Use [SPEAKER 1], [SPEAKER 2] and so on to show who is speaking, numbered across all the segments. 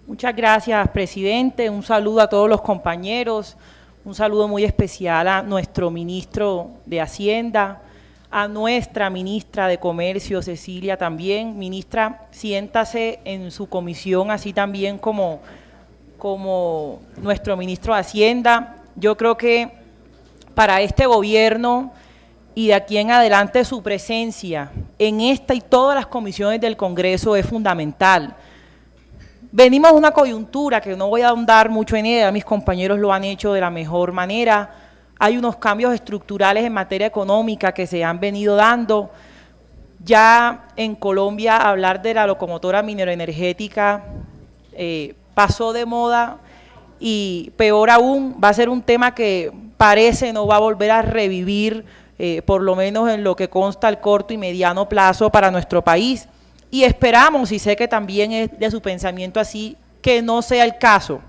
[SPEAKER 1] Muchas gracias, presidente. Un saludo a todos los compañeros, un saludo muy especial a nuestro ministro de Hacienda, a nuestra ministra de Comercio, Cecilia, también. Ministra, siéntase en su comisión, así también como nuestro ministro de Hacienda. Yo creo que para este gobierno y de aquí en adelante su presencia en esta y todas las comisiones del Congreso es fundamental. Venimos de una coyuntura que no voy a ahondar mucho en ella, mis compañeros lo han hecho de la mejor manera. Hay unos cambios estructurales en materia económica que se han venido dando. Ya en Colombia hablar de la locomotora mineroenergética pasó de moda y peor aún va a ser un tema que parece no va a volver a revivir, por lo menos en lo que consta al corto y mediano plazo para nuestro país. Y esperamos, y sé que también es de su pensamiento así, que no sea el caso.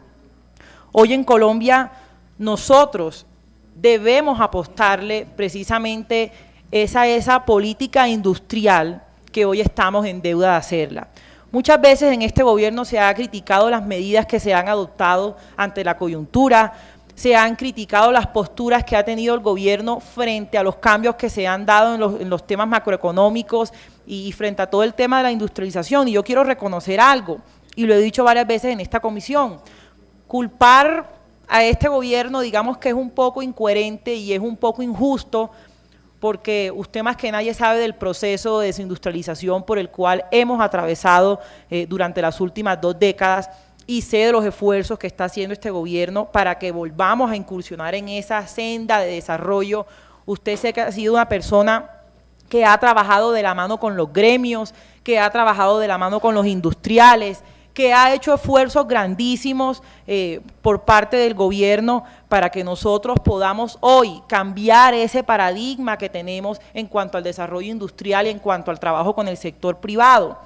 [SPEAKER 1] Hoy en Colombia nosotros debemos apostarle precisamente esa política industrial que hoy estamos en deuda de hacerla. Muchas veces en este gobierno se ha criticado las medidas que se han adoptado ante la coyuntura, se han criticado las posturas que ha tenido el gobierno frente a los cambios que se han dado en los temas macroeconómicos y frente a todo el tema de la industrialización. Y yo quiero reconocer algo, y lo he dicho varias veces en esta comisión, culpar a este gobierno, digamos que es un poco incoherente y es un poco injusto, porque usted más que nadie sabe del proceso de desindustrialización por el cual hemos atravesado durante las últimas 2 décadas, y sé de los esfuerzos que está haciendo este gobierno para que volvamos a incursionar en esa senda de desarrollo. Usted sé que ha sido una persona que ha trabajado de la mano con los gremios, que ha trabajado de la mano con los industriales, que ha hecho esfuerzos grandísimos por parte del gobierno para que nosotros podamos hoy cambiar ese paradigma que tenemos en cuanto al desarrollo industrial y en cuanto al trabajo con el sector privado.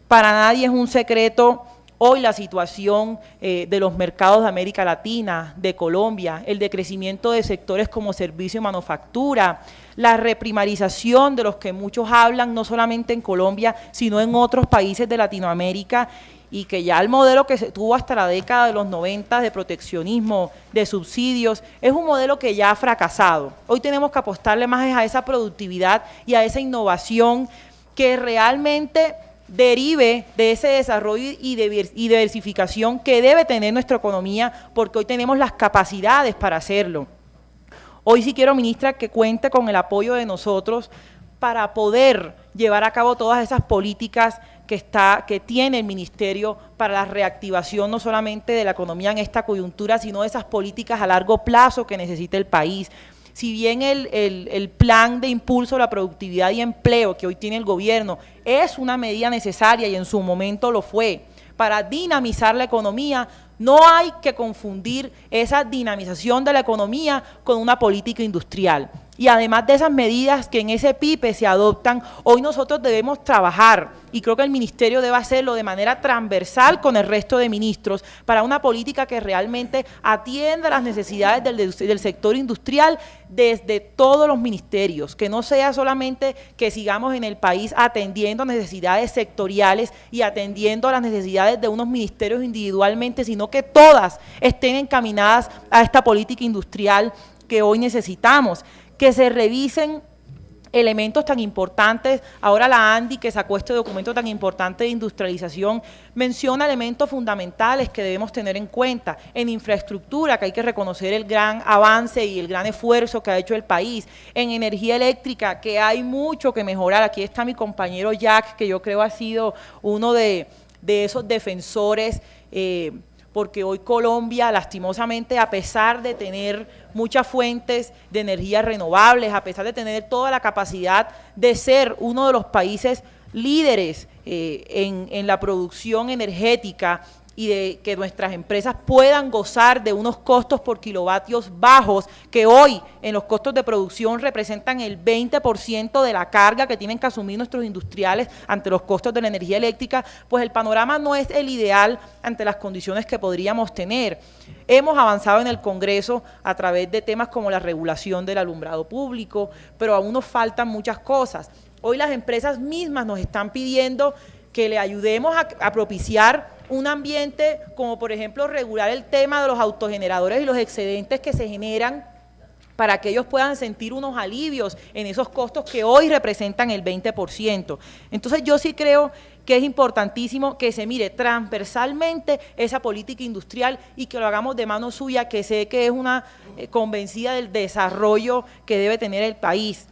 [SPEAKER 1] Para nadie es un secreto hoy la situación de los mercados de América Latina, de Colombia, el decrecimiento de sectores como servicio y manufactura, la reprimarización de los que muchos hablan, no solamente en Colombia, sino en otros países de Latinoamérica, y que ya el modelo que se tuvo hasta la década de los 90 de proteccionismo, de subsidios, es un modelo que ya ha fracasado. Hoy tenemos que apostarle más a esa productividad y a esa innovación que realmente derive de ese desarrollo y diversificación que debe tener nuestra economía, porque hoy tenemos las capacidades para hacerlo. Hoy sí quiero, ministra, que cuente con el apoyo de nosotros para poder llevar a cabo todas esas políticas que tiene el ministerio para la reactivación no solamente de la economía en esta coyuntura, sino de esas políticas a largo plazo que necesita el país. Si bien el plan de impulso a la productividad y empleo que hoy tiene el gobierno es una medida necesaria y en su momento lo fue para dinamizar la economía, no hay que confundir esa dinamización de la economía con una política industrial. Y además de esas medidas que en ese PIPE se adoptan, hoy nosotros debemos trabajar, y creo que el ministerio debe hacerlo de manera transversal con el resto de ministros, para una política que realmente atienda las necesidades del sector industrial desde todos los ministerios, que no sea solamente que sigamos en el país atendiendo necesidades sectoriales y atendiendo a las necesidades de unos ministerios individualmente, sino que todas estén encaminadas a esta política industrial que hoy necesitamos. Que se revisen elementos tan importantes. Ahora la ANDI, que sacó este documento tan importante de industrialización, menciona elementos fundamentales que debemos tener en cuenta. En infraestructura, que hay que reconocer el gran avance y el gran esfuerzo que ha hecho el país. En energía eléctrica, que hay mucho que mejorar. Aquí está mi compañero Jack, que yo creo ha sido uno de esos defensores, porque hoy Colombia, lastimosamente, a pesar de tener muchas fuentes de energía renovables, a pesar de tener toda la capacidad de ser uno de los países líderes en la producción energética y de que nuestras empresas puedan gozar de unos costos por kilovatios bajos, que hoy en los costos de producción representan el 20% de la carga que tienen que asumir nuestros industriales ante los costos de la energía eléctrica, pues el panorama no es el ideal ante las condiciones que podríamos tener. Hemos avanzado en el Congreso a través de temas como la regulación del alumbrado público, pero aún nos faltan muchas cosas. Hoy las empresas mismas nos están pidiendo que le ayudemos a propiciar un ambiente como por ejemplo regular el tema de los autogeneradores y los excedentes que se generan para que ellos puedan sentir unos alivios en esos costos que hoy representan el 20%. Entonces yo sí creo que es importantísimo que se mire transversalmente esa política industrial y que lo hagamos de mano suya, que sé que es una convencida del desarrollo que debe tener el país.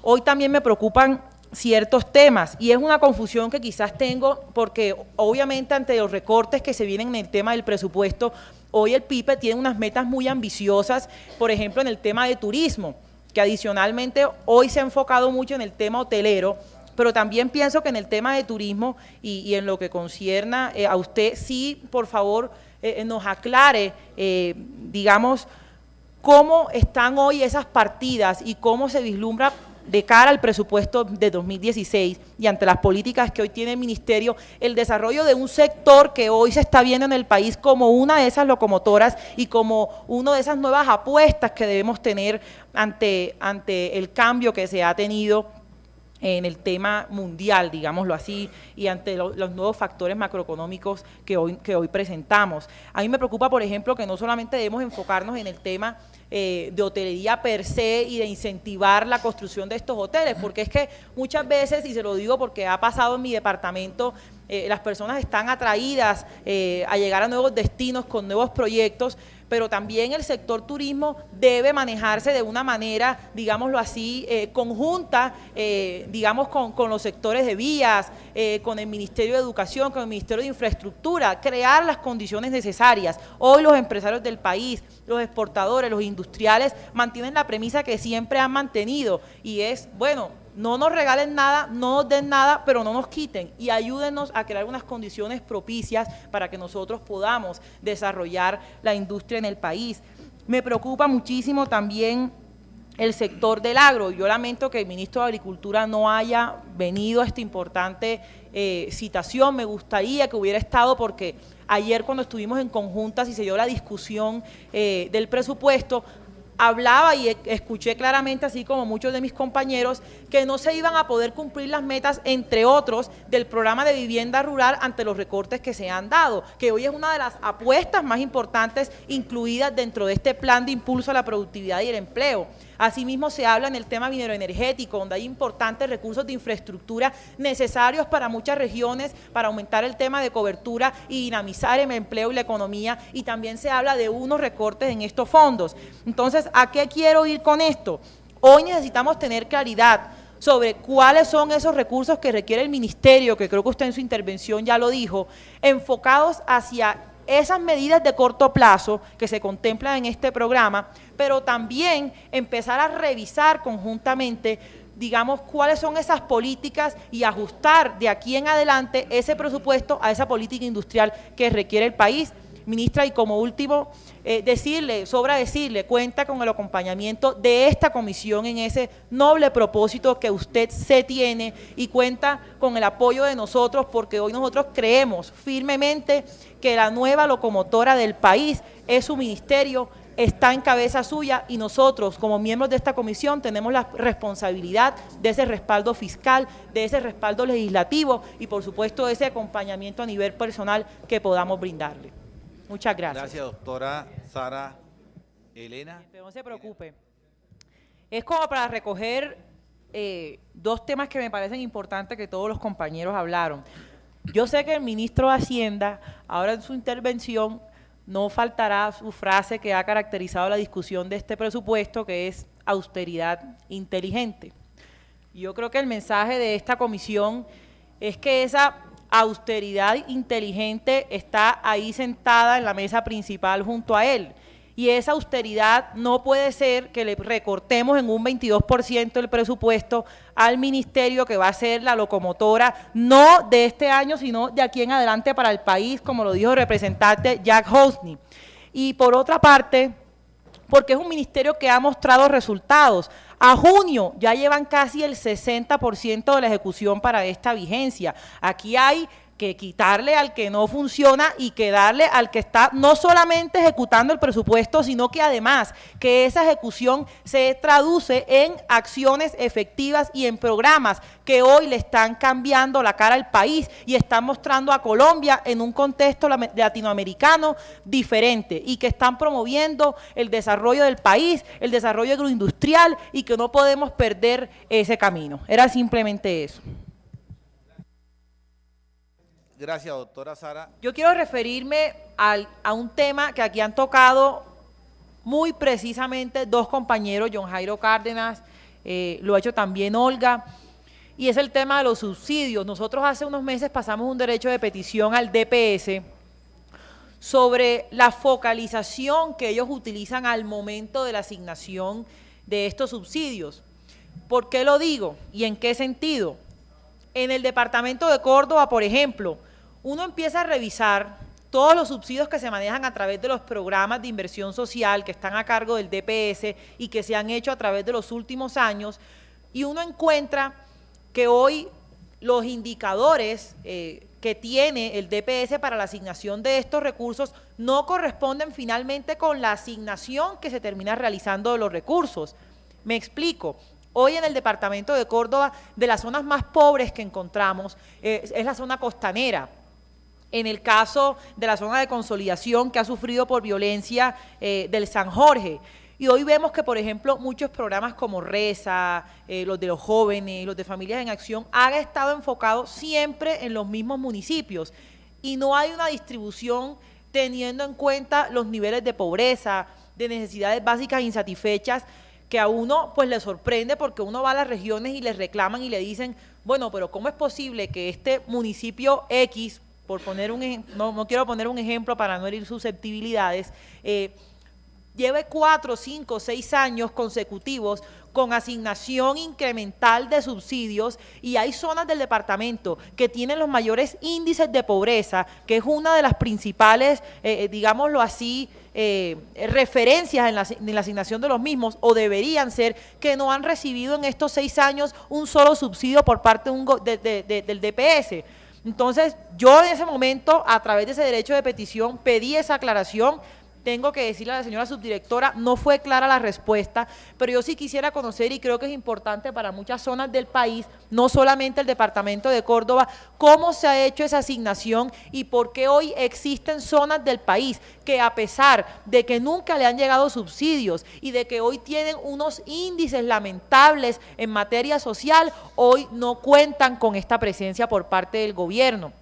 [SPEAKER 1] Hoy también me preocupan ciertos temas y es una confusión que quizás tengo porque obviamente ante los recortes que se vienen en el tema del presupuesto, hoy el PIPE tiene unas metas muy ambiciosas, por ejemplo en el tema de turismo, que adicionalmente hoy se ha enfocado mucho en el tema hotelero, pero también pienso que en el tema de turismo y en lo que concierna a usted, sí, por favor, nos aclare, digamos, cómo están hoy esas partidas y cómo se vislumbra de cara al presupuesto de 2016 y ante las políticas que hoy tiene el Ministerio, el desarrollo de un sector que hoy se está viendo en el país como una de esas locomotoras y como una de esas nuevas apuestas que debemos tener ante el cambio que se ha tenido en el tema mundial, digámoslo así, y ante los nuevos factores macroeconómicos que hoy presentamos. A mí me preocupa, por ejemplo, que no solamente debemos enfocarnos en el tema de hotelería per se y de incentivar la construcción de estos hoteles, porque es que muchas veces, y se lo digo porque ha pasado en mi departamento, las personas están atraídas a llegar a nuevos destinos con nuevos proyectos, pero también el sector turismo debe manejarse de una manera, digámoslo así, conjunta, digamos, con los sectores de vías, con el Ministerio de Educación, con el Ministerio de Infraestructura, crear las condiciones necesarias. Hoy los empresarios del país, los exportadores, los industriales, mantienen la premisa que siempre han mantenido y es, bueno, no nos regalen nada, no nos den nada, pero no nos quiten y ayúdennos a crear unas condiciones propicias para que nosotros podamos desarrollar la industria en el país. Me preocupa muchísimo también el sector del agro. Yo lamento que el ministro de Agricultura no haya venido a esta importante citación. Me gustaría que hubiera estado porque ayer cuando estuvimos en conjuntas y se dio la discusión del presupuesto, hablaba y escuché claramente, así como muchos de mis compañeros, que no se iban a poder cumplir las metas, entre otros, del programa de vivienda rural ante los recortes que se han dado, que hoy es una de las apuestas más importantes incluidas dentro de este plan de impulso a la productividad y el empleo. Asimismo, se habla en el tema mineroenergético, donde hay importantes recursos de infraestructura necesarios para muchas regiones, para aumentar el tema de cobertura y dinamizar el empleo y la economía, y también se habla de unos recortes en estos fondos. Entonces, ¿a qué quiero ir con esto? Hoy necesitamos tener claridad sobre cuáles son esos recursos que requiere el Ministerio, que creo que usted en su intervención ya lo dijo, enfocados hacia esas medidas de corto plazo que se contemplan en este programa, pero también empezar a revisar conjuntamente, digamos, cuáles son esas políticas y ajustar de aquí en adelante ese presupuesto a esa política industrial que requiere el país. Ministra, y como último, sobra decirle, cuenta con el acompañamiento de esta comisión en ese noble propósito que usted se tiene y cuenta con el apoyo de nosotros porque hoy nosotros creemos firmemente que la nueva locomotora del país es su ministerio, está en cabeza suya y nosotros como miembros de esta comisión tenemos la responsabilidad de ese respaldo fiscal, de ese respaldo legislativo y por supuesto de ese acompañamiento a nivel personal que podamos brindarle. Muchas gracias.
[SPEAKER 2] Gracias, doctora Sara Elena.
[SPEAKER 1] Pero no se preocupe. Es como para recoger dos temas que me parecen importantes que todos los compañeros hablaron. Yo sé que el ministro de Hacienda, ahora en su intervención, no faltará su frase que ha caracterizado la discusión de este presupuesto, que es austeridad inteligente. Yo creo que el mensaje de esta comisión es que esa austeridad inteligente está ahí sentada en la mesa principal junto a él. Y esa austeridad no puede ser que le recortemos en un 22% el presupuesto al ministerio que va a ser la locomotora, no de este año, sino de aquí en adelante para el país, como lo dijo el representante Jack Hosny. Y por otra parte, porque es un ministerio que ha mostrado resultados. A junio ya llevan casi el 60% de la ejecución para esta vigencia. Aquí hay que quitarle al que no funciona y que darle al que está no solamente ejecutando el presupuesto, sino que además que esa ejecución se traduce en acciones efectivas y en programas que hoy le están cambiando la cara al país y están mostrando a Colombia en un contexto latinoamericano diferente y que están promoviendo el desarrollo del país, el desarrollo agroindustrial y que no podemos perder ese camino. Era simplemente eso.
[SPEAKER 2] Gracias, doctora Sara.
[SPEAKER 1] Yo quiero referirme a un tema que aquí han tocado muy precisamente dos compañeros, John Jairo Cárdenas, lo ha hecho también Olga, y es el tema de los subsidios. Nosotros hace unos meses pasamos un derecho de petición al DPS sobre la focalización que ellos utilizan al momento de la asignación de estos subsidios. ¿Por qué lo digo? ¿Y en qué sentido? En el departamento de Córdoba, por ejemplo, uno empieza a revisar todos los subsidios que se manejan a través de los programas de inversión social que están a cargo del DPS y que se han hecho a través de los últimos años, y uno encuentra que hoy los indicadores que tiene el DPS para la asignación de estos recursos no corresponden finalmente con la asignación que se termina realizando de los recursos. Me explico. Hoy en el departamento de Córdoba, de las zonas más pobres que encontramos, es la zona costanera. En el caso de la zona de consolidación que ha sufrido por violencia del San Jorge. Y hoy vemos que, por ejemplo, muchos programas como RESA, los de los jóvenes, los de Familias en Acción, han estado enfocados siempre en los mismos municipios. Y no hay una distribución teniendo en cuenta los niveles de pobreza, de necesidades básicas insatisfechas, que a uno pues le sorprende porque uno va a las regiones y les reclaman y le dicen, bueno, pero ¿cómo es posible que este municipio X, por poner no quiero poner un ejemplo para no herir susceptibilidades, lleve 4, 5, 6 años consecutivos con asignación incremental de subsidios, y hay zonas del departamento que tienen los mayores índices de pobreza, que es una de las principales, digámoslo así, referencias en la asignación de los mismos, o deberían ser, que no han recibido en estos 6 años un solo subsidio por parte del DPS. Entonces, yo en ese momento, a través de ese derecho de petición, pedí esa aclaración. Tengo que decirle a la señora subdirectora, no fue clara la respuesta, pero yo sí quisiera conocer, y creo que es importante para muchas zonas del país, no solamente el departamento de Córdoba, cómo se ha hecho esa asignación y por qué hoy existen zonas del país que, a pesar de que nunca le han llegado subsidios y de que hoy tienen unos índices lamentables en materia social, hoy no cuentan con esta presencia por parte del gobierno.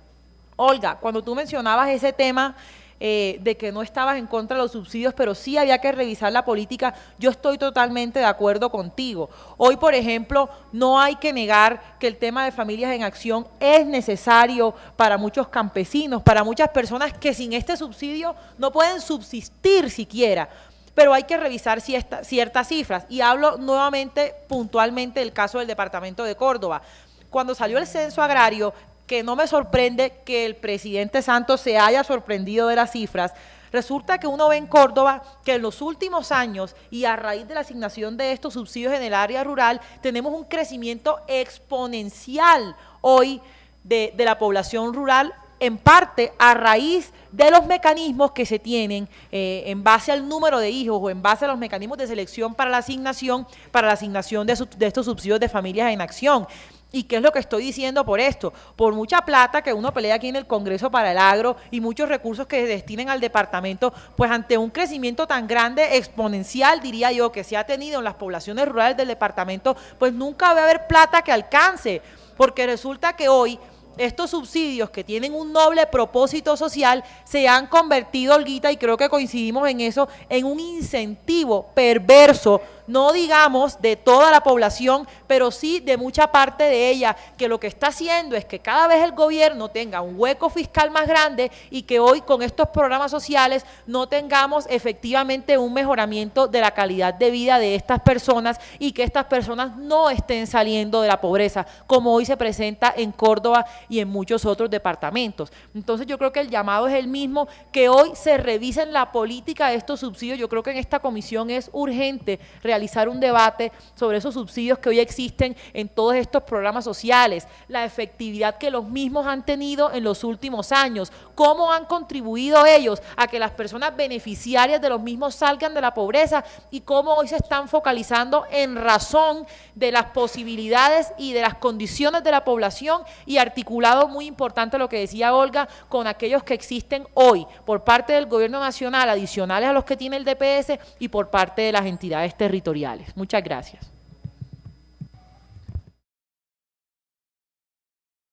[SPEAKER 1] Olga, cuando tú mencionabas ese tema de que no estabas en contra de los subsidios, pero sí había que revisar la política, yo estoy totalmente de acuerdo contigo. Hoy, por ejemplo, no hay que negar que el tema de Familias en Acción es necesario para muchos campesinos, para muchas personas que sin este subsidio no pueden subsistir siquiera. Pero hay que revisar ciertas cifras, y hablo nuevamente puntualmente del caso del departamento de Córdoba. Cuando salió el censo agrario, que no me sorprende que el presidente Santos se haya sorprendido de las cifras, resulta que uno ve en Córdoba que en los últimos años, y a raíz de la asignación de estos subsidios en el área rural, tenemos un crecimiento exponencial hoy de la población rural, en parte a raíz de los mecanismos que se tienen en base al número de hijos o en base a los mecanismos de selección para la asignación de estos subsidios de Familias en Acción. ¿Y qué es lo que estoy diciendo por esto? Por mucha plata que uno pelea aquí en el Congreso para el agro y muchos recursos que se destinen al departamento, pues ante un crecimiento tan grande, exponencial, diría yo, que se ha tenido en las poblaciones rurales del departamento, pues nunca va a haber plata que alcance, porque resulta que hoy estos subsidios, que tienen un noble propósito social, se han convertido, Olguita, y creo que coincidimos en eso, en un incentivo perverso, no digamos de toda la población, pero sí de mucha parte de ella, que lo que está haciendo es que cada vez el gobierno tenga un hueco fiscal más grande y que hoy con estos programas sociales no tengamos efectivamente un mejoramiento de la calidad de vida de estas personas y que estas personas no estén saliendo de la pobreza, como hoy se presenta en Córdoba y en muchos otros departamentos. Entonces yo creo que el llamado es el mismo, que hoy se revisen la política de estos subsidios. Yo creo que en esta comisión es urgente realizar realizar un debate sobre esos subsidios que hoy existen en todos estos programas sociales, la efectividad que los mismos han tenido en los últimos años, cómo han contribuido ellos a que las personas beneficiarias de los mismos salgan de la pobreza y cómo hoy se están focalizando en razón de las posibilidades y de las condiciones de la población, y articulado, muy importante lo que decía Olga, con aquellos que existen hoy por parte del gobierno nacional, adicionales a los que tiene el DPS, y por parte de las entidades territoriales. Muchas gracias.